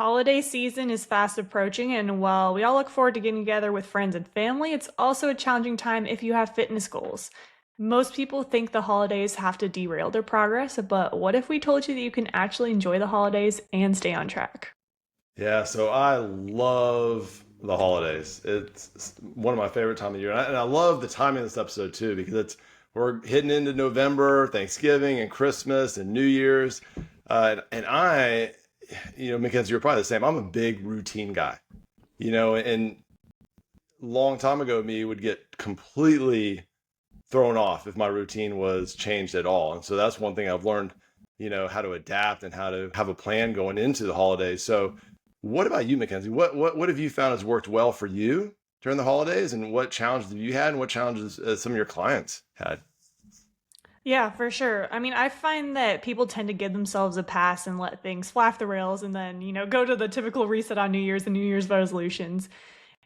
Holiday season is fast approaching, and while we all look forward to getting together with friends and family, it's also a challenging time if you have fitness goals. Most people think the holidays have to derail their progress, but what if we told you that you can actually enjoy the holidays and stay on track? Yeah, so I love the holidays. It's one of my favorite time of year, and I love the timing of this episode too because we're hitting into November, Thanksgiving, and Christmas, and New Year's, and Mackenzie, you're probably the same. I'm a big routine guy, and long time ago, me would get completely thrown off if my routine was changed at all, and so that's one thing I've learned, how to adapt and how to have a plan going into the holidays. So what about you, Mackenzie? What have you found has worked well for you during the holidays, and what challenges have you had, and what challenges some of your clients had? Yeah, for sure. I mean, I find that people tend to give themselves a pass and let things fly off the rails and then, go to the typical reset on New Year's and New Year's resolutions.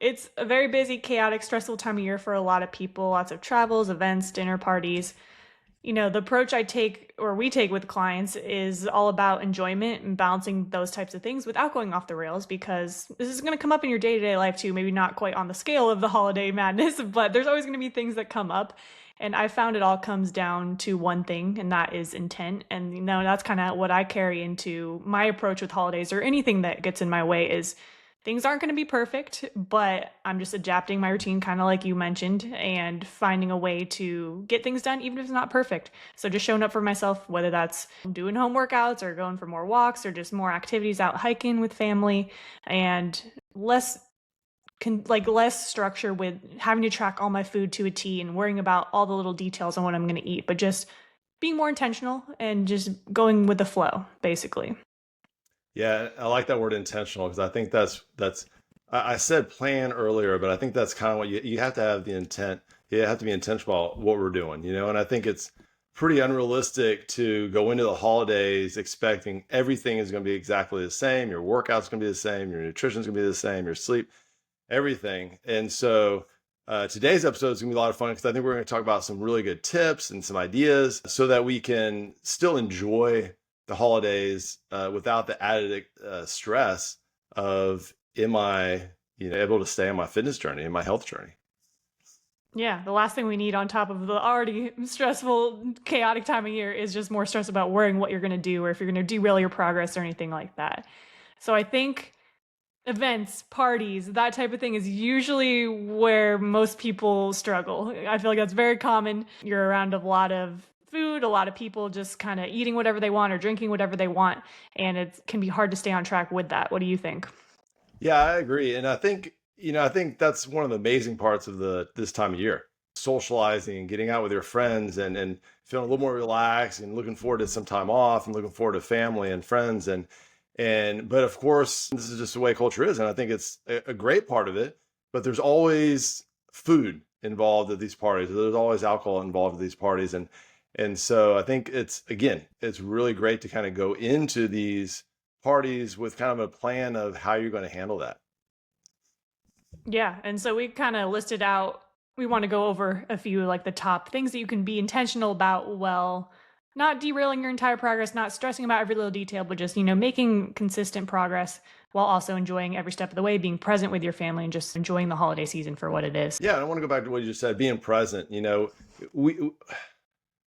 It's a very busy, chaotic, stressful time of year for a lot of people, lots of travels, events, dinner parties. The approach I take or we take with clients is all about enjoyment and balancing those types of things without going off the rails because this is going to come up in your day to day life too. Maybe not quite on the scale of the holiday madness, but there's always going to be things that come up. And I found it all comes down to one thing, and that is intent. And that's kind of what I carry into my approach with holidays or anything that gets in my way is things aren't going to be perfect, but I'm just adapting my routine, kind of like you mentioned, and finding a way to get things done, even if it's not perfect. So just showing up for myself, whether that's doing home workouts or going for more walks or just more activities out hiking with family, and less less structure with having to track all my food to a T and worrying about all the little details on what I'm going to eat, but just being more intentional and just going with the flow, basically. Yeah, I like that word intentional because I think that's I said plan earlier, but I think that's kind of what you have to have the intent. You have to be intentional about what we're doing, and I think it's pretty unrealistic to go into the holidays expecting everything is going to be exactly the same. Your workout's going to be the same, your nutrition's going to be the same, your sleep, everything. And so today's episode is going to be a lot of fun because I think we're going to talk about some really good tips and some ideas so that we can still enjoy the holidays without the added stress of am I able to stay on my fitness journey and my health journey. Yeah, the last thing we need on top of the already stressful, chaotic time of year is just more stress about worrying what you're going to do or if you're going to derail your progress or anything like that. So I think events, parties, that type of thing is usually where most people struggle. I feel like that's very common. You're around a lot of food, a lot of people just kind of eating whatever they want or drinking whatever they want, and it can be hard to stay on track with that. What do you think? Yeah, I agree. And I think that's one of the amazing parts of this time of year. Socializing and getting out with your friends and feeling a little more relaxed and looking forward to some time off and looking forward to family and friends and but of course this is just the way culture is and I think it's a great part of it, but there's always food involved at these parties. There's always alcohol involved at these parties and so I think it's really great to kind of go into these parties with kind of a plan of how you're going to handle that. Yeah, and so we kind of listed out, we want to go over a few like the top things that you can be intentional about well, not derailing your entire progress, not stressing about every little detail, but just, making consistent progress while also enjoying every step of the way, being present with your family and just enjoying the holiday season for what it is. Yeah, I want to go back to what you just said, being present.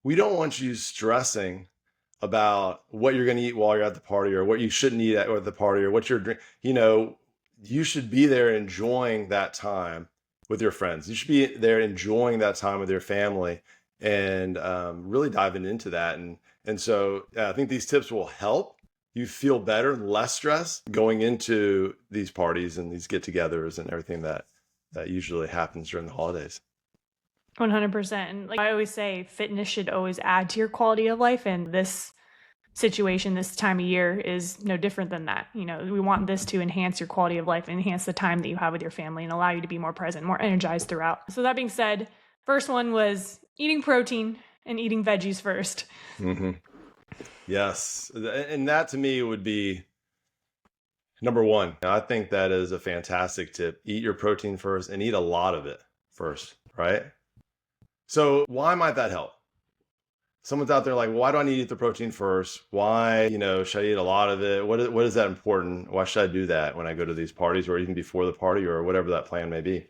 We don't want you stressing about what you're going to eat while you're at the party or what you shouldn't eat at the party or what you're drink. You should be there enjoying that time with your friends. You should be there enjoying that time with your family and really diving into that. And so I think these tips will help you feel better, less stress going into these parties and these get-togethers and everything that usually happens during the holidays. 100%. And like I always say, fitness should always add to your quality of life. And this situation, this time of year is no different than that. We want this to enhance your quality of life, enhance the time that you have with your family, and allow you to be more present, more energized throughout. So that being said, first one was eating protein and eating veggies first. Hmm. Yes. And that to me would be number one. I think that is a fantastic tip. Eat your protein first and eat a lot of it first, right? So why might that help? someone's out there like, why do I need to eat the protein first? Why, should I eat a lot of it? What is that important? Why should I do that when I go to these parties or even before the party or whatever that plan may be?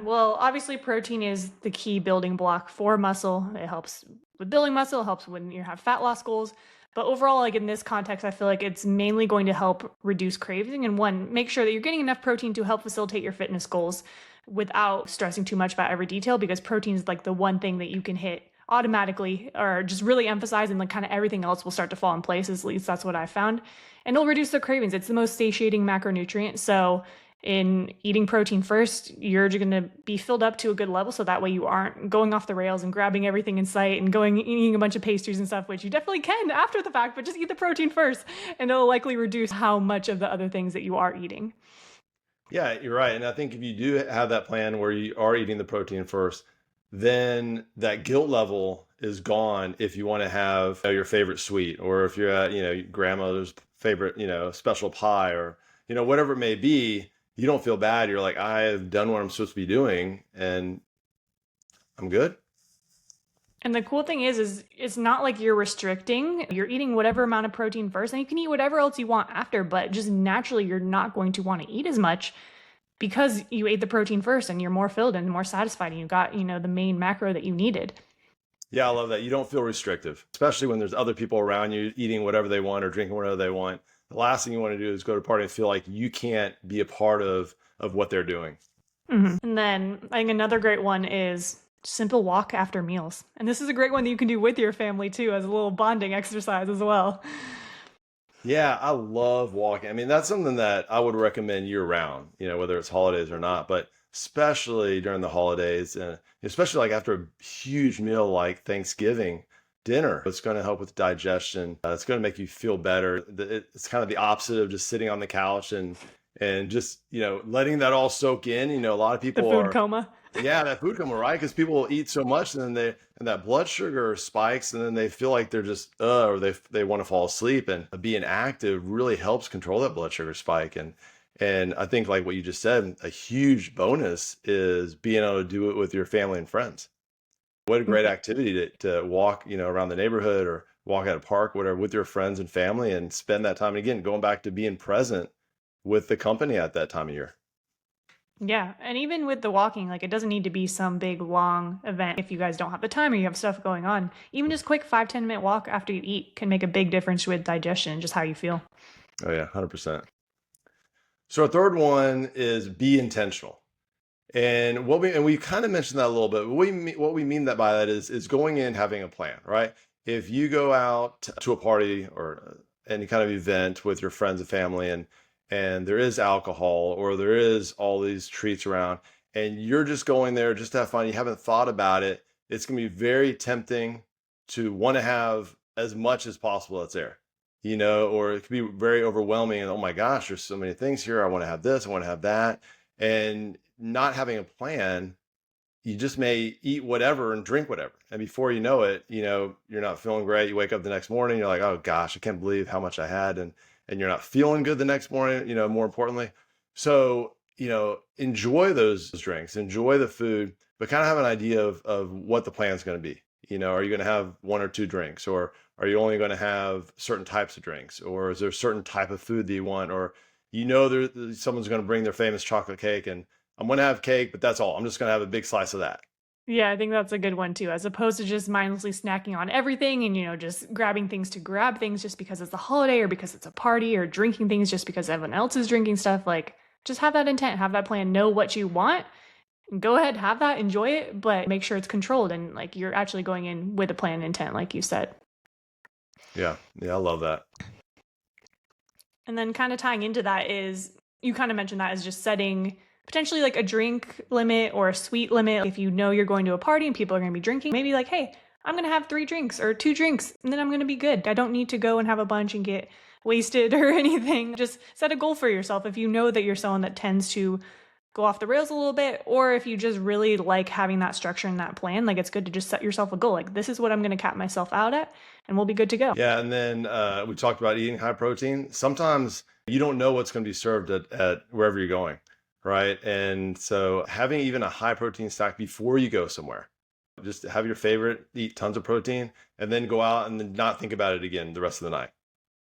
Well, obviously, protein is the key building block for muscle. It helps with building muscle, it helps when you have fat loss goals. But overall, like in this context, I feel like it's mainly going to help reduce craving and one, make sure that you're getting enough protein to help facilitate your fitness goals without stressing too much about every detail because protein is like the one thing that you can hit automatically or just really emphasize and like kind of everything else will start to fall in place. At least that's what I found. And it'll reduce the cravings. It's the most satiating macronutrient. So in eating protein first, you're going to be filled up to a good level. So that way you aren't going off the rails and grabbing everything in sight and going eating a bunch of pastries and stuff, which you definitely can after the fact, but just eat the protein first and it'll likely reduce how much of the other things that you are eating. Yeah, you're right. And I think if you do have that plan where you are eating the protein first, then that guilt level is gone if you want to have your favorite sweet or if you're at, grandmother's favorite, special pie or, whatever it may be, you don't feel bad. You're like, I've done what I'm supposed to be doing and I'm good. And the cool thing is it's not like you're restricting. You're eating whatever amount of protein first, and you can eat whatever else you want after, but just naturally you're not going to want to eat as much because you ate the protein first and you're more filled and more satisfied and you got, the main macro that you needed. Yeah, I love that. You don't feel restrictive, especially when there's other people around you eating whatever they want or drinking whatever they want. The last thing you want to do is go to a party and feel like you can't be a part of what they're doing. And then I think another great one is simple walk after meals. And this is a great one that you can do with your family too, as a little bonding exercise as well. Yeah, I love walking. I mean, that's something that I would recommend year round, whether it's holidays or not, but especially during the holidays, and especially like after a huge meal like Thanksgiving dinner. It's going to help with digestion. It's going to make you feel better. It's kind of the opposite of just sitting on the couch and just, letting that all soak in. A lot of The people food are, coma. yeah, that food coma, right? Because people eat so much and then and that blood sugar spikes and then they feel like they're just, or they want to fall asleep, and being active really helps control that blood sugar spike. And I think like what you just said, a huge bonus is being able to do it with your family and friends. What a great activity to walk, around the neighborhood or walk at a park, whatever, with your friends and family and spend that time. And again, going back to being present with the company at that time of year. Yeah, and even with the walking, like it doesn't need to be some big long event if you guys don't have the time or you have stuff going on. Even just quick 5-10 minute walk after you eat can make a big difference with digestion and just how you feel. Oh yeah, 100%. So our third one is be intentional. And we kind of mentioned that a little bit. But what we mean that by that is going in having a plan, right? If you go out to a party or any kind of event with your friends and family, and there is alcohol or there is all these treats around, and you're just going there just to have fun, you haven't thought about it, it's going to be very tempting to want to have as much as possible that's there, or it could be very overwhelming. And oh my gosh, there's so many things here. I want to have this, I want to have that. And not having a plan, you just may eat whatever and drink whatever. And before you know it, you're not feeling great. You wake up the next morning, you're like, oh gosh, I can't believe how much I had. And you're not feeling good the next morning, more importantly. So, enjoy those drinks, enjoy the food, but kind of have an idea of what the plan is going to be. Are you going to have one or two drinks, or are you only going to have certain types of drinks, or is there a certain type of food that you want, or someone's going to bring their famous chocolate cake and I'm going to have cake, but that's all. I'm just going to have a big slice of that. Yeah, I think that's a good one too, as opposed to just mindlessly snacking on everything and, just grabbing things to grab things just because it's the holiday or because it's a party or drinking things just because everyone else is drinking stuff. Like, just have that intent, have that plan, know what you want. Go ahead, have that, enjoy it, but make sure it's controlled and like you're actually going in with a plan and intent, like you said. Yeah, I love that. And then kind of tying into that is, you kind of mentioned that as just setting potentially like a drink limit or a sweet limit. If you know you're going to a party and people are going to be drinking, maybe like, hey, I'm going to have 3 drinks or 2 drinks and then I'm going to be good. I don't need to go and have a bunch and get wasted or anything. Just set a goal for yourself if you know that you're someone that tends to go off the rails a little bit, or if you just really like having that structure and that plan, like it's good to just set yourself a goal. Like, this is what I'm going to cap myself out at and we'll be good to go. Yeah. And then we talked about eating high protein. Sometimes you don't know what's going to be served at wherever you're going. Right. And so having even a high protein snack before you go somewhere, Just have your favorite, eat tons of protein, and then go out and then not think about it again the rest of the night.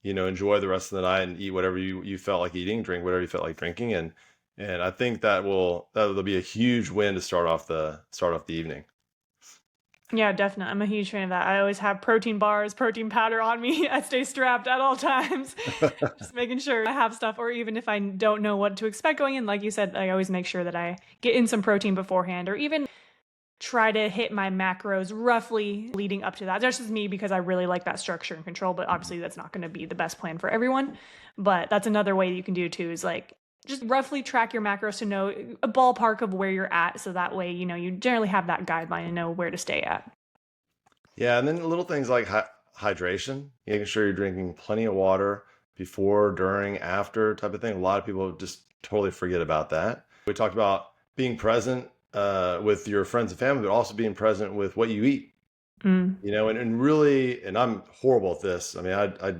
Enjoy the rest of the night and eat whatever you felt like eating, drink whatever you felt like drinking, and I think that'll be a huge win to start off the evening. Yeah, definitely. I'm a huge fan of that. I always have protein bars, protein powder on me. I stay strapped at all times, just making sure I have stuff. Or even if I don't know what to expect going in, like you said, I always make sure that I get in some protein beforehand, or even try to hit my macros roughly leading up to that. That's just me because I really like that structure and control, but obviously that's not going to be the best plan for everyone. But that's another way that you can do too, is like just roughly track your macros to know a ballpark of where you're at. So that way, you generally have that guideline and know where to stay at. Yeah, and then little things like hydration, making sure you're drinking plenty of water before, during, after type of thing. A lot of people just totally forget about that. We talked about being present with your friends and family, but also being present with what you eat. Mm. And really, and I'm horrible at this. I mean, I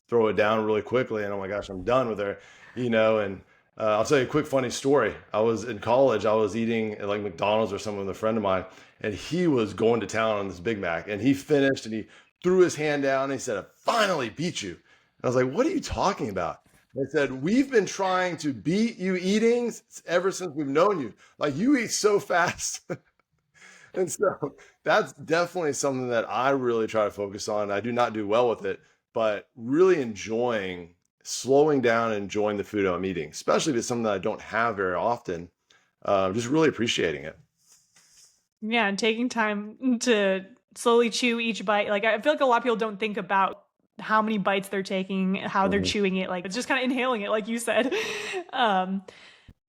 throw it down really quickly, and oh my gosh, I'm done with her. And I'll tell you a quick funny story. I was in college. I was eating at like McDonald's or something with a friend of mine, and he was going to town on this Big Mac, and he finished, and he threw his hand down, and he said, "I finally beat you." And I was like, "What are you talking about?" They said, "We've been trying to beat you eating ever since we've known you. Like, you eat so fast." And so that's definitely something that I really try to focus on. I do not do well with it, but really enjoying slowing down and enjoying the food I'm eating, especially if it's something that I don't have very often. Just really appreciating it. Yeah, and taking time to slowly chew each bite. Like I feel like a lot of people don't think about how many bites they're taking, how they're Mhm. chewing it. Like it's just kind of inhaling it, like you said. Um,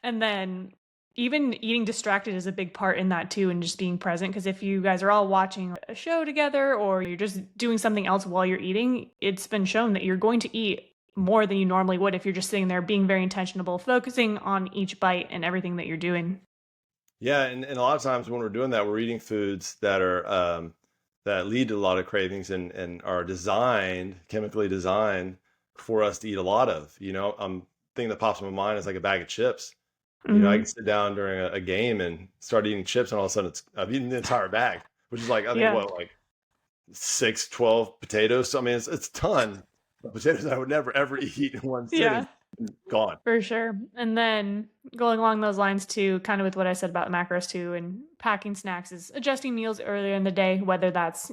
and then even eating distracted is a big part in that too, and just being present. Because if you guys are all watching a show together or you're just doing something else while you're eating, it's been shown that you're going to eat more than you normally would if you're just sitting there being very intentional, focusing on each bite and everything that you're doing. Yeah, and a lot of times when we're doing that, we're eating foods that lead to a lot of cravings and are chemically designed for us to eat a lot of. Thing that pops in my mind is like a bag of chips. I can Hmm. sit down during a game and start eating chips, and all of a sudden I've eaten the entire bag, which is like, I think, Yeah. what, like 12 potatoes. So, I mean, it's a ton of potatoes that I would never ever eat in one sitting. Yeah. Gone. For sure. And then going along those lines too, kind of with what I said about macros too, and packing snacks is adjusting meals earlier in the day, whether that's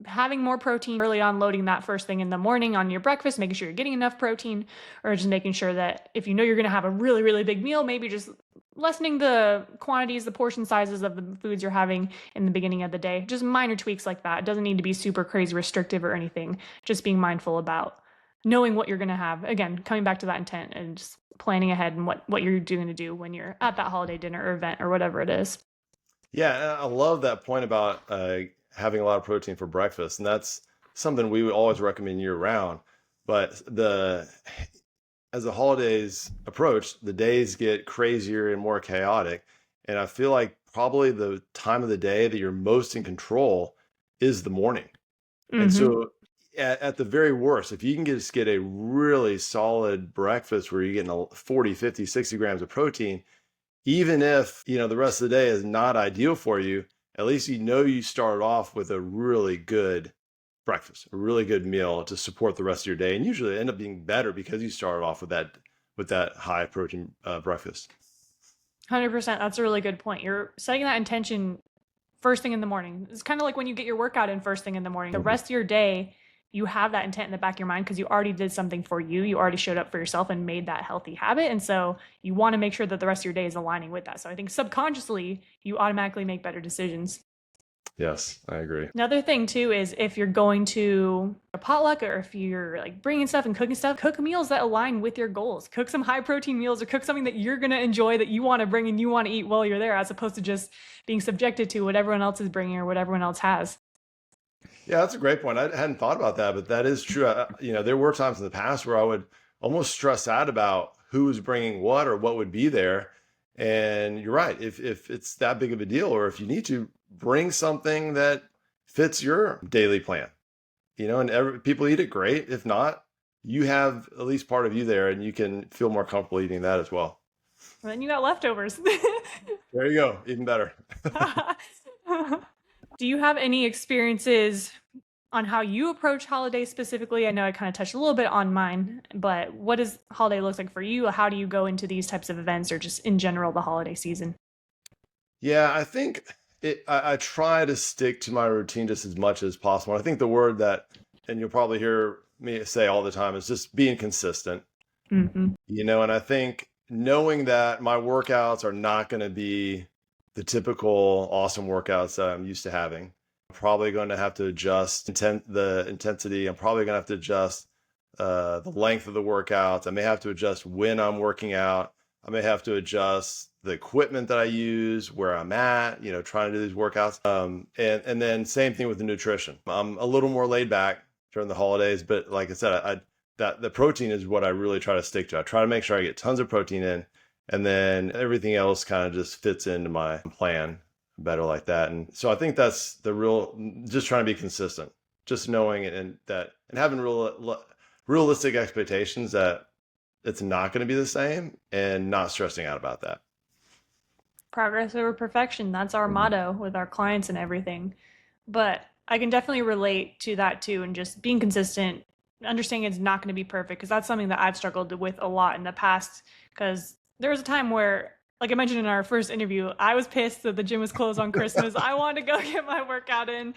having more protein early on, loading that first thing in the morning on your breakfast, making sure you're getting enough protein, or just making sure that if you know you're going to have a really, really big meal, maybe just lessening the quantities, the portion sizes of the foods you're having in the beginning of the day. Just minor tweaks like that. It doesn't need to be super crazy restrictive or anything. Just being mindful about knowing what you're going to have. Again, coming back to that intent and just planning ahead and what you're going to do when you're at that holiday dinner or event or whatever it is. Yeah, and I love that point about having a lot of protein for breakfast, and that's something we would always recommend year round. But as the holidays approach, the days get crazier and more chaotic, and I feel like probably the time of the day that you're most in control is the morning. And Mm-hmm. so, at the very worst, if you can just get a really solid breakfast where you're getting 40, 50, 60 grams of protein, even if the rest of the day is not ideal for you, at least you started off with a really good breakfast, a really good meal to support the rest of your day, and usually end up being better because you started off with that high protein breakfast. 100%. That's a really good point. You're setting that intention first thing in the morning. It's kind of like when you get your workout in first thing in the morning. The Mhm. rest of your day, you have that intent in the back of your mind because you already did something for you. You already showed up for yourself and made that healthy habit. And so you want to make sure that the rest of your day is aligning with that. So I think subconsciously, you automatically make better decisions. Yes, I agree. Another thing too is if you're going to a potluck or if you're like bringing stuff and cooking stuff, cook meals that align with your goals. Cook some high protein meals or cook something that you're going to enjoy, that you want to bring and you want to eat while you're there, as opposed to just being subjected to what everyone else is bringing or what everyone else has. Yeah, that's a great point. I hadn't thought about that, but that is true. There were times in the past where I would almost stress out about who was bringing what or what would be there. And you're right. If it's that big of a deal, or if you need to bring something that fits your daily plan, and people eat it, great. If not, you have at least part of you there, and you can feel more comfortable eating that as well. And then you got leftovers. There you go. Even better. Do you have any experiences on how you approach holidays specifically? I know I kind of touched a little bit on mine, but what does holiday looks like for you? How do you go into these types of events or just in general the holiday season? Yeah, I think I try to stick to my routine just as much as possible. I think the word that, and you'll probably hear me say all the time, is just being consistent. Hmm. And I think knowing that my workouts are not going to be the typical awesome workouts that I'm used to having. I'm probably going to have to adjust the intensity. I'm probably going to have to adjust the length of the workouts. I may have to adjust when I'm working out. I may have to adjust the equipment that I use, where I'm at, trying to do these workouts. And then same thing with the nutrition. I'm a little more laid back during the holidays, but like I said, that the protein is what I really try to stick to. I try to make sure I get tons of protein in, and then everything else kind of just fits into my plan better like that. And so I think that's the real, just trying to be consistent, just knowing it, and having realistic expectations that it's not going to be the same, and not stressing out about that. Progress over perfection. That's our motto with our clients and everything. But I can definitely relate to that too, and just being consistent, understanding it's not going to be perfect, because that's something that I've struggled with a lot in the past. Because there was a time where, like I mentioned in our first interview, I was pissed that the gym was closed on Christmas. I wanted to go get my workout in.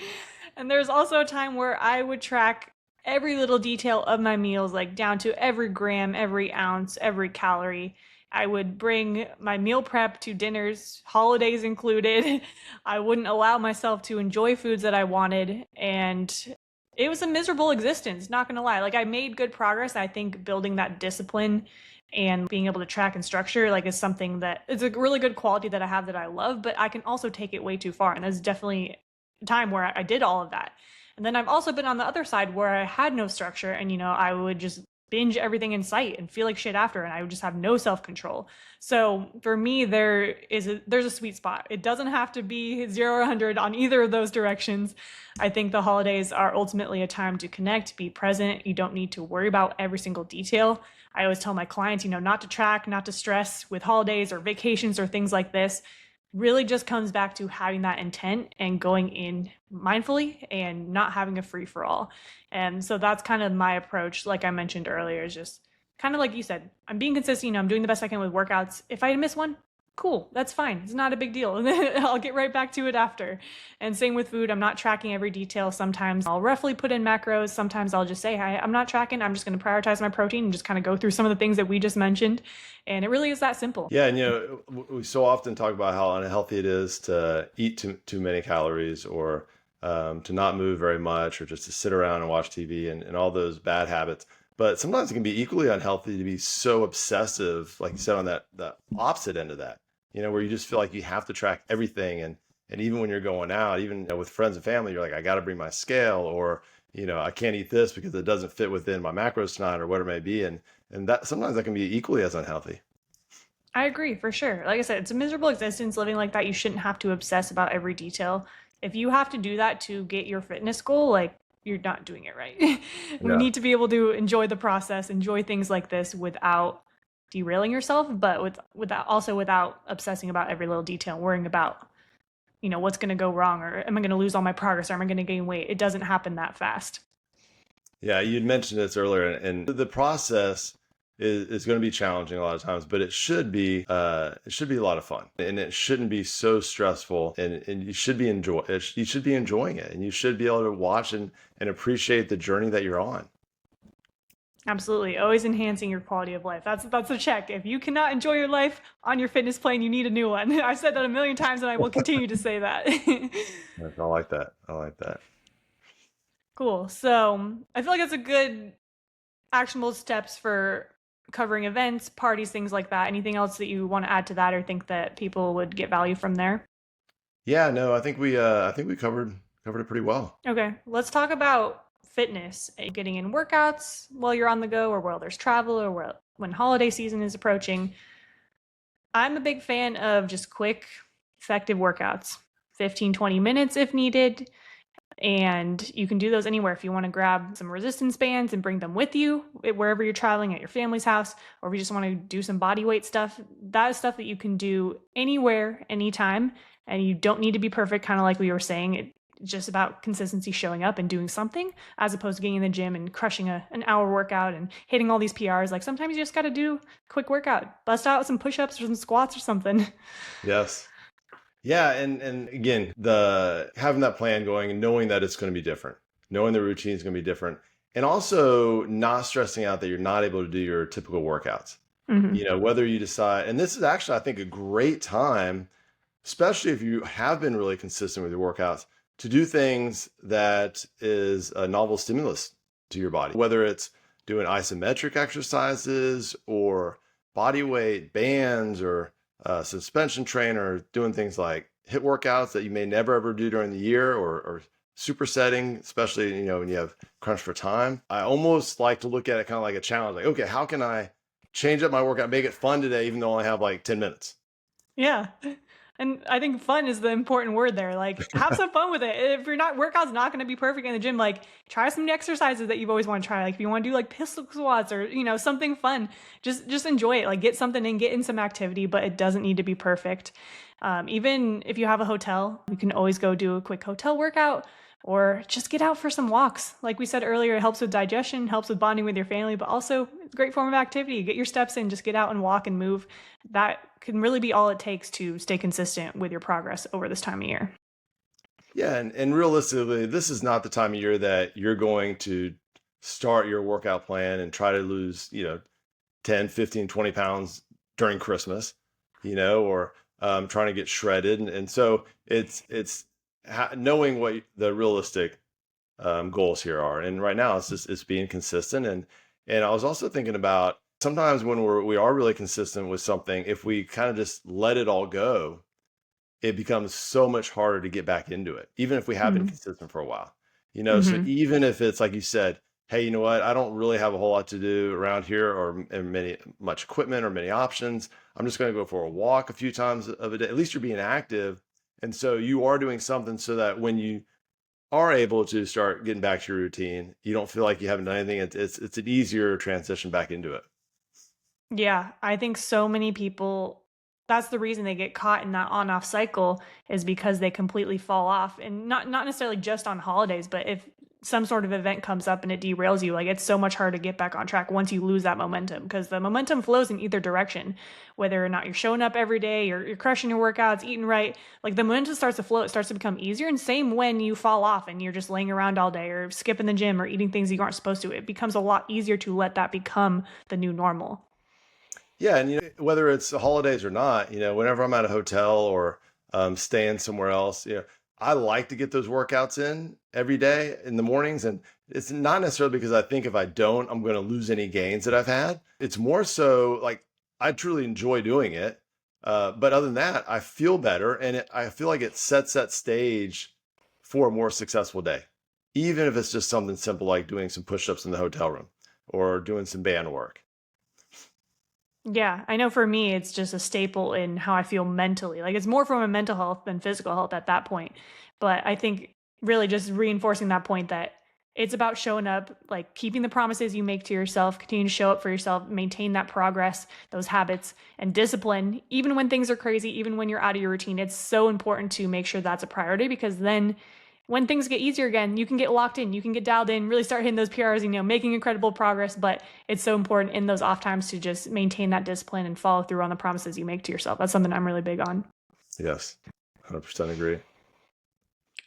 And there's also a time where I would track every little detail of my meals, like down to every gram, every ounce, every calorie. I would bring my meal prep to dinners, holidays included. I wouldn't allow myself to enjoy foods that I wanted. And it was a miserable existence, not gonna lie. Like, I made good progress. I think building that discipline and being able to track and structure like is something that it's a really good quality that I have that I love, but I can also take it way too far. And there's definitely a time where I did all of that. And then I've also been on the other side where I had no structure, and I would just binge everything in sight and feel like shit after, and I would just have no self-control. So for me, there's a sweet spot. It doesn't have to be 0 or 100 on either of those directions. I think the holidays are ultimately a time to connect, be present. You don't need to worry about every single detail. I always tell my clients, not to track, not to stress with holidays or vacations or things like this. Really just comes back to having that intent and going in mindfully and not having a free for all. And so that's kind of my approach, like I mentioned earlier, is just kind of like you said, I'm being consistent, I'm doing the best I can with workouts. If I miss one, cool, that's fine. It's not a big deal. And then I'll get right back to it after. And same with food. I'm not tracking every detail. Sometimes I'll roughly put in macros. Sometimes I'll just say, hey, I'm not tracking. I'm just going to prioritize my protein and just kind of go through some of the things that we just mentioned. And it really is that simple. Yeah, and we so often talk about how unhealthy it is to eat too many calories, or to not move very much, or just to sit around and watch TV, and all those bad habits. But sometimes it can be equally unhealthy to be so obsessive, like you said, on the opposite end of that. Where you just feel like you have to track everything, and even when you're going out, even with friends and family, you're like, I got to bring my scale, or I can't eat this because it doesn't fit within my macros tonight, or whatever it may be, and that sometimes that can be equally as unhealthy. I agree for sure. Like I said, it's a miserable existence living like that. You shouldn't have to obsess about every detail. If you have to do that to get your fitness goal, like, you're not doing it right. We Yeah. need to be able to enjoy the process, enjoy things like this without derailing yourself, but without obsessing about every little detail, worrying about, what's going to go wrong, or am I going to lose all my progress, or am I going to gain weight? It doesn't happen that fast. Yeah, you'd mentioned this earlier, and the process is going to be challenging a lot of times, but it should be a lot of fun, and it shouldn't be so stressful, and you should be enjoying it, and you should be able to watch and appreciate the journey that you're on. Absolutely. Always enhancing your quality of life. That's a check. If you cannot enjoy your life on your fitness plane, you need a new one. I've said that a million times, and I will continue to say that. Yes, I like that. I like that. Cool. So I feel like it's a good actionable steps for covering events, parties, things like that. Anything else that you want to add to that or think that people would get value from there? Yeah, no, I think we covered it pretty well. Okay, let's talk about fitness. Getting in workouts while you're on the go, or while there's travel, or when holiday season is approaching. I'm a big fan of just quick, effective workouts, 15, 20 minutes if needed. And you can do those anywhere. If you want to grab some resistance bands and bring them with you wherever you're traveling, at your family's house, or if you just want to do some body weight stuff, that is stuff that you can do anywhere, anytime. And you don't need to be perfect, kind of like we were saying. just about consistency, showing up and doing something, as opposed to getting in the gym and crushing an hour workout and hitting all these PRs. Like sometimes you just got to do a quick workout, bust out some push-ups or some squats or something. Yes. Yeah, and again, the having that plan going and knowing that it's going to be different, knowing the routine is going to be different, and also not stressing out that you're not able to do your typical workouts. Hmm. Whether you decide, and this is actually, I think, a great time, especially if you have been really consistent with your workouts, to do things that is a novel stimulus to your body, whether it's doing isometric exercises or body weight bands or suspension trainer, doing things like hit workouts that you may never ever do during the year or supersetting, especially, when you have crunch for time. I almost like to look at it kind of like a challenge, like, okay, how can I change up my workout, make it fun today, even though I only have like 10 minutes? Yeah. And I think fun is the important word there. Like, have some fun with it. If your workout's not going to be perfect in the gym, like try some exercises that you've always wanted to try. Like if you want to do like pistol squats or, something fun, just enjoy it. Like get something and get in some activity, but it doesn't need to be perfect. Even if you have a hotel, you can always go do a quick hotel workout or just get out for some walks. Like we said earlier, it helps with digestion, helps with bonding with your family, but also it's a great form of activity. Get your steps in, just get out and walk and move. That can really be all it takes to stay consistent with your progress over this time of year. Yeah, and realistically, this is not the time of year that you're going to start your workout plan and try to lose, 10, 15, 20 pounds during Christmas, or trying to get shredded. And so it's knowing what the realistic goals here are. And right now it's being consistent. And I was also thinking about sometimes when we are really consistent with something, if we kind of just let it all go, it becomes so much harder to get back into it, even if we have been Mm-hmm. consistent for a while. So Mm-hmm. even if it's like you said, hey, you know what, I don't really have a whole lot to do around here or much equipment or many options. I'm just going to go for a walk a few times of a day. At least you're being active. And so you are doing something so that when you are able to start getting back to your routine, you don't feel like you haven't done anything. It's an easier transition back into it. Yeah, I think so many people, that's the reason they get caught in that on off cycle is because they completely fall off. And not necessarily just on holidays, but if some sort of event comes up and it derails you, like it's so much harder to get back on track once you lose that momentum because the momentum flows in either direction. Whether or not you're showing up every day, you're crushing your workouts, eating right, like the momentum starts to flow, it starts to become easier. And same when you fall off and you're just laying around all day or skipping the gym or eating things you aren't supposed to, it becomes a lot easier to let that become the new normal. Yeah, and whether it's the holidays or not, whenever I'm at a hotel or staying somewhere else, I like to get those workouts in every day in the mornings. And it's not necessarily because I think if I don't, I'm going to lose any gains that I've had. It's more so like I truly enjoy doing it. But other than that, I feel better, and I feel like it sets that stage for a more successful day, even if it's just something simple like doing some push-ups in the hotel room or doing some band work. Yeah, I know for me, it's just a staple in how I feel mentally. Like it's more from a mental health than physical health at that point. But I think really just reinforcing that point that it's about showing up, like keeping the promises you make to yourself, continue to show up for yourself, maintain that progress, those habits, and discipline, even when things are crazy, even when you're out of your routine. It's so important to make sure that's a priority because then when things get easier again, you can get locked in, you can get dialed in, really start hitting those PRs, making incredible progress. But it's so important in those off times to just maintain that discipline and follow through on the promises you make to yourself. That's something I'm really big on. Yes, 100% agree.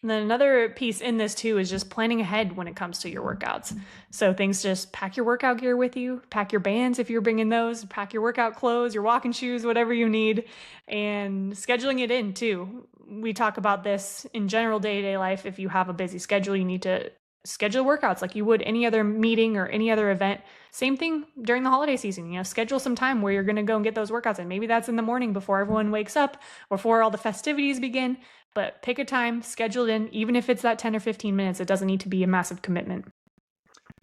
And then another piece in this too is just planning ahead when it comes to your workouts. So things just pack your workout gear with you, pack your bands if you're bringing those, pack your workout clothes, your walking shoes, whatever you need, and scheduling it in too. We talk about this in general day-to-day life. If you have a busy schedule, you need to schedule workouts like you would any other meeting or any other event. Same thing during the holiday season, schedule some time where you're going to go and get those workouts in. Maybe that's in the morning before everyone wakes up, before all the festivities begin, but pick a time, schedule it in, even if it's that 10 or 15 minutes, it doesn't need to be a massive commitment.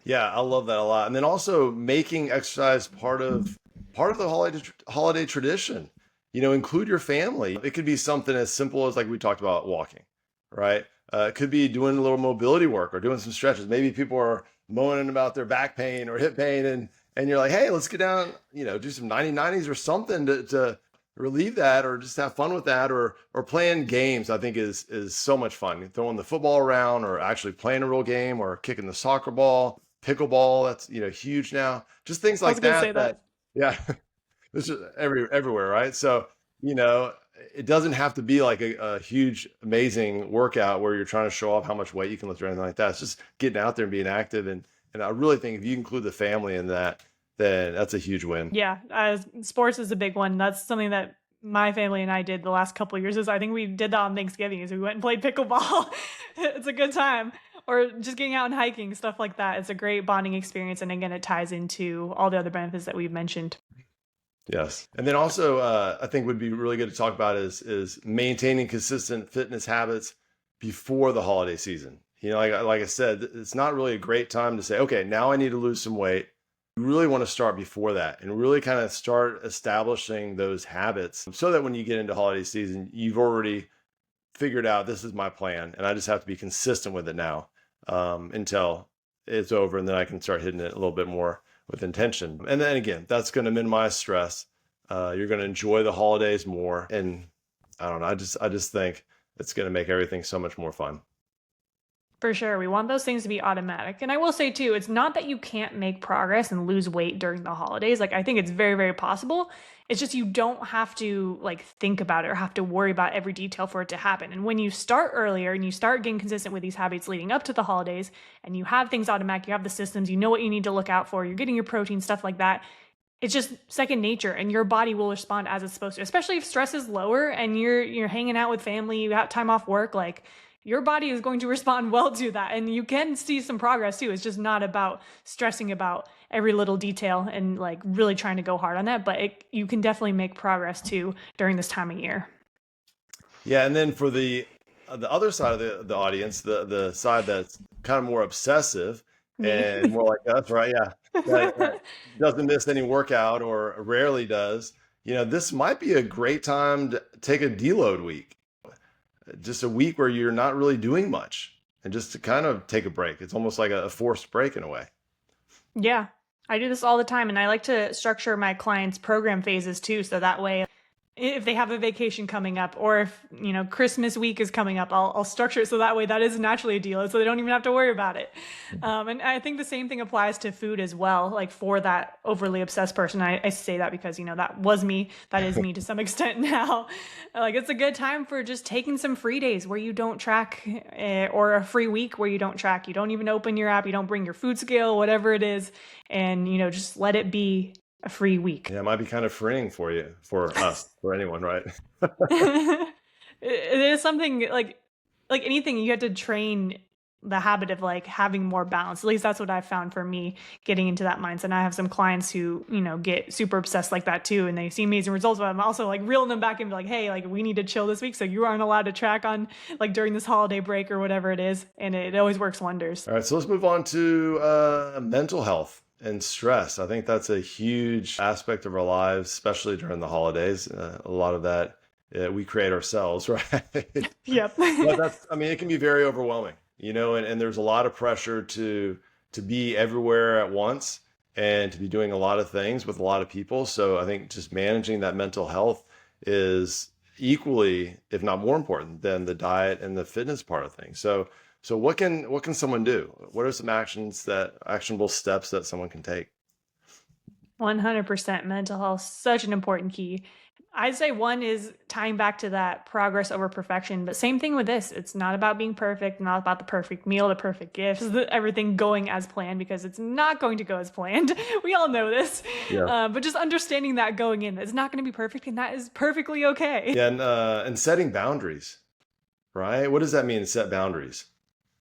Yeah, I love that a lot. And then also making exercise part of the holiday tradition. Include your family. It could be something as simple as like we talked about walking, right? It could be doing a little mobility work or doing some stretches. Maybe people are moaning about their back pain or hip pain, and you're like, hey, let's get down, do some 90 90s or something to relieve that or just have fun with that, or playing games, I think is so much fun. Throwing the football around or actually playing a real game or kicking the soccer ball, pickleball, that's huge now. Just things I was like gonna that say that that. yeah, it's just everywhere, right? So, you know, it doesn't have to be like a huge, amazing workout where you're trying to show off how much weight you can lift or anything like that. It's just getting out there and being active. And I really think if you include the family in that, then that's a huge win. Yeah, sports is a big one. That's something that my family and I did the last couple of years. Is I think we did that on Thanksgiving. Is we went and played pickleball. It's a good time, or just getting out and hiking, stuff like that. It's a great bonding experience, and again, it ties into all the other benefits that we've mentioned. Yes. And then also, I think would be really good to talk about is maintaining consistent fitness habits before the holiday season. Like I said, it's not really a great time to say, okay, now I need to lose some weight. You really want to start before that and really kind of start establishing those habits so that when you get into holiday season, you've already figured out this is my plan and I just have to be consistent with it now, until it's over, and then I can start hitting it a little bit more with intention. And then again, that's going to minimize stress. You're going to enjoy the holidays more, and I don't know. I just think it's going to make everything so much more fun. For sure. We want those things to be automatic. And I will say too, it's not that you can't make progress and lose weight during the holidays. Like I think it's very, very possible. It's just you don't have to like think about it or have to worry about every detail for it to happen. And when you start earlier and you start getting consistent with these habits leading up to the holidays and you have things automatic, you have the systems, you know what you need to look out for, you're getting your protein, stuff like that. It's just second nature and your body will respond as it's supposed to, especially if stress is lower and you're hanging out with family, you have time off work, like your body is going to respond well to that. And you can see some progress too. It's just not about stressing about every little detail and like really trying to go hard on that, but you can definitely make progress too during this time of year. Yeah, and then for the other side of the audience, the side that's kind of more obsessive Me. and more like us, right? Yeah, that doesn't miss any workout or rarely does. This might be a great time to take a deload week, just a week where you're not really doing much, and just to kind of take a break. It's almost like a forced break in a way. Yeah, I do this all the time. And I like to structure my clients' program phases too. So that way, if they have a vacation coming up or if Christmas week is coming up, I'll structure it so that way that is naturally a deal so they don't even have to worry about it. And I think the same thing applies to food as well, like for that overly obsessed person. I say that because that was me, that is me to some extent now. Like it's a good time for just taking some free days where you don't track, or a free week where you don't track, you don't even open your app, you don't bring your food scale, whatever it is, and just let it be a free week. Yeah, it might be kind of freeing for you, for us, for anyone, right? It is something like anything you have to train the habit of like having more balance. At least that's what I found for me getting into that mindset. And I have some clients who, get super obsessed like that too. And they see amazing results, but I'm also like reeling them back and be like, hey, like we need to chill this week. So you aren't allowed to track on like during this holiday break or whatever it is. And it always works wonders. All right, so let's move on to mental health and stress. I think that's a huge aspect of our lives, especially during the holidays. A lot of that we create ourselves, right? Yep. But it can be very overwhelming, and there's a lot of pressure to be everywhere at once and to be doing a lot of things with a lot of people. So I think just managing that mental health is equally, if not more important than the diet and the fitness part of things. So what can someone do? What are some actionable steps that someone can take? 100% mental health, such an important key. I'd say one is tying back to that progress over perfection, but same thing with this. It's not about being perfect, not about the perfect meal, the perfect gifts, everything going as planned because it's not going to go as planned. We all know this. Yeah. But just understanding that going in, it's not going to be perfect and that is perfectly okay. Yeah, and setting boundaries, right? What does that mean to set boundaries?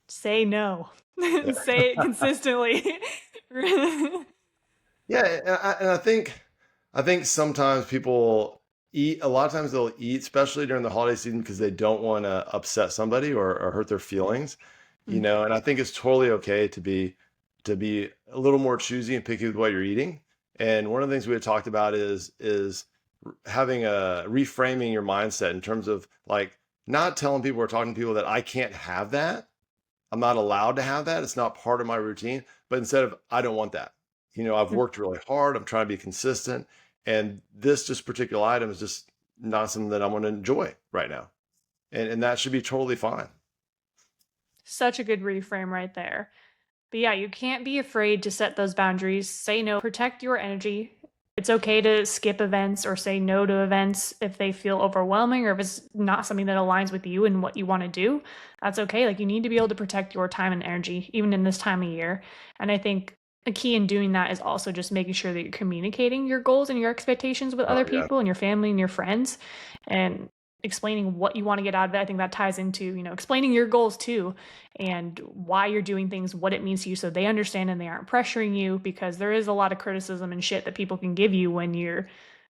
Say no. Yeah. Say it consistently. Yeah, and I think sometimes people eat. A lot of times they'll eat, especially during the holiday season, because they don't want to upset somebody or hurt their feelings. And I think it's totally okay to be a little more choosy and picky with what you're eating. And one of the things we had talked about is having a reframing your mindset in terms of like not telling people or talking to people that I can't have that. I'm not allowed to have that. It's not part of my routine. But instead of, I don't want that. I've worked really hard. I'm trying to be consistent. And this just particular item is just not something that I want to enjoy right now. And that should be totally fine. Such a good reframe right there. But yeah, you can't be afraid to set those boundaries, say no, protect your energy. It's okay to skip events or say no to events if they feel overwhelming or if it's not something that aligns with you and what you want to do. That's okay. Like, you need to be able to protect your time and energy, even in this time of year. And I think the key in doing that is also just making sure that you're communicating your goals and your expectations with Oh other yeah. people and your family and your friends, and explaining what you want to get out of it. I think that ties into, explaining your goals too, and why you're doing things, what it means to you, so they understand and they aren't pressuring you, because there is a lot of criticism and shit that people can give you when you're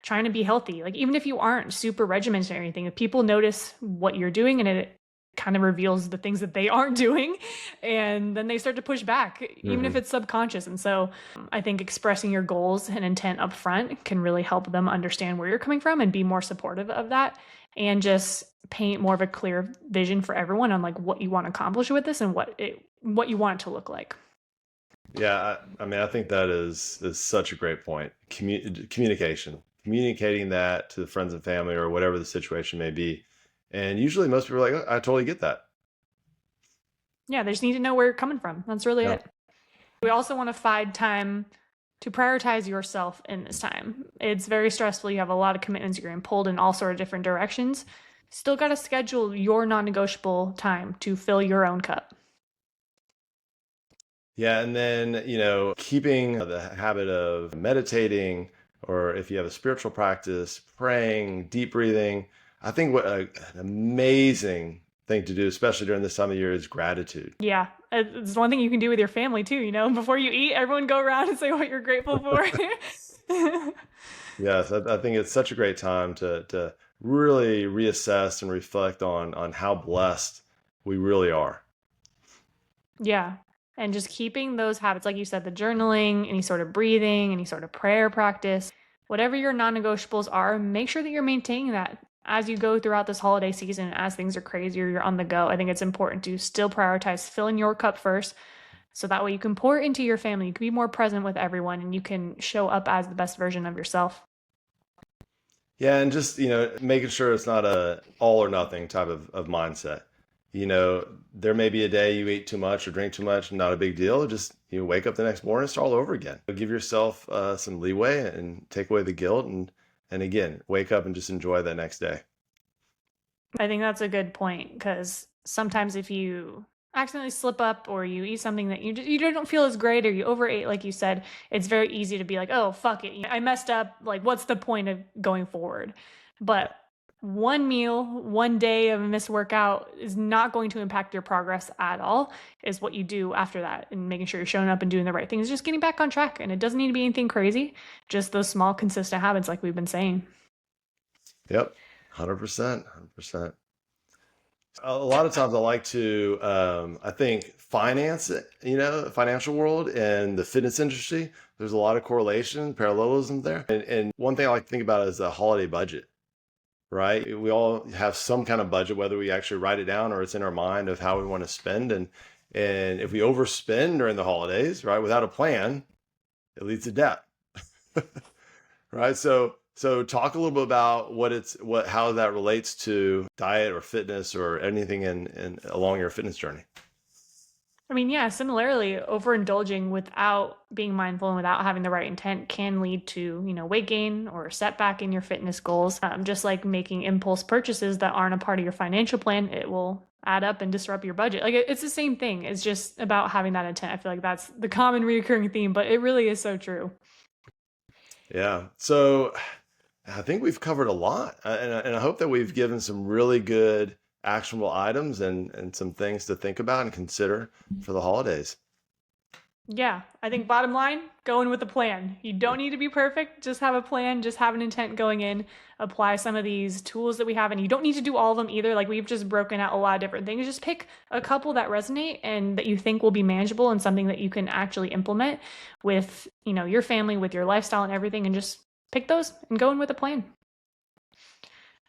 trying to be healthy. Like, even if you aren't super regimented or anything, if people notice what you're doing and it kind of reveals the things that they aren't doing, and then they start to push back, even if Hmm. it's subconscious. And so I think expressing your goals and intent up front can really help them understand where you're coming from and be more supportive of that, and just paint more of a clear vision for everyone on like what you want to accomplish with this and what you want it to look like. Yeah, I mean, I think that is such a great point. Communication, communicating that to the friends and family or whatever the situation may be. And usually most people are like, "Oh, I totally get that." Yeah, they just need to know where you're coming from. That's really Yeah. it. We also want to find time to prioritize yourself in this time. It's very stressful. You have a lot of commitments. You're getting pulled in all sort of different directions. Still got to schedule your non-negotiable time to fill your own cup. Yeah, and then, keeping the habit of meditating, or if you have a spiritual practice, praying, deep breathing. I think an amazing thing to do, especially during this time of year, is gratitude. Yeah, it's one thing you can do with your family too. Before you eat, everyone go around and say what you're grateful for. Yes, I think it's such a great time to really reassess and reflect on how blessed we really are. Yeah. And just keeping those habits, like you said, the journaling, any sort of breathing, any sort of prayer practice, whatever your non negotiables are, make sure that you're maintaining that as you go throughout this holiday season. As things are crazier, you're on the go. I think it's important to still prioritize filling your cup first, so that way you can pour into your family. You can be more present with everyone and you can show up as the best version of yourself. Yeah, and just, making sure it's not a all or nothing type of mindset. There may be a day you eat too much or drink too much, not a big deal. Just wake up the next morning and start all over again. Give yourself some leeway and take away the guilt, and again, wake up and just enjoy that next day. I think that's a good point, because sometimes if you accidentally slip up or you eat something that you don't feel as great, or you overate, like you said, it's very easy to be like, oh, fuck it. I messed up. Like, what's the point of going forward? But one meal, one day of a missed workout is not going to impact your progress at all. Is what you do after that, and making sure you're showing up and doing the right things, just getting back on track. And it doesn't need to be anything crazy, just those small, consistent habits, like we've been saying. Yep, 100%, 100%. A lot of times I like to, I think finance, financial world and the fitness industry, there's a lot of correlation, parallelism there. And one thing I like to think about is a holiday budget, right? We all have some kind of budget, whether we actually write it down or it's in our mind of how we want to spend. And if we overspend during the holidays, right, without a plan, it leads to debt. Right. So talk a little bit about how that relates to diet or fitness or anything in along your fitness journey. I mean, yeah, similarly, overindulging without being mindful and without having the right intent can lead to, weight gain or setback in your fitness goals. Just like making impulse purchases that aren't a part of your financial plan, it will add up and disrupt your budget. Like, it's the same thing. It's just about having that intent. I feel like that's the common recurring theme, but it really is so true. Yeah. So I think we've covered a lot, and I hope that we've given some really good actionable items and some things to think about and consider for the holidays. Yeah, I think bottom line, go in with a plan. You don't need to be perfect. Just have a plan, just have an intent going in, apply some of these tools that we have. And you don't need to do all of them either. Like, we've just broken out a lot of different things. Just pick a couple that resonate and that you think will be manageable and something that you can actually implement with, your family, with your lifestyle and everything, and just pick those and go in with a plan.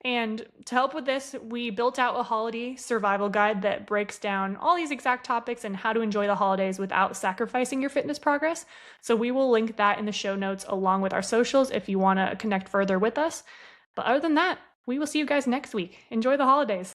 And to help with this, we built out a holiday survival guide that breaks down all these exact topics and how to enjoy the holidays without sacrificing your fitness progress. So we will link that in the show notes along with our socials if you want to connect further with us. But other than that, we will see you guys next week. Enjoy the holidays.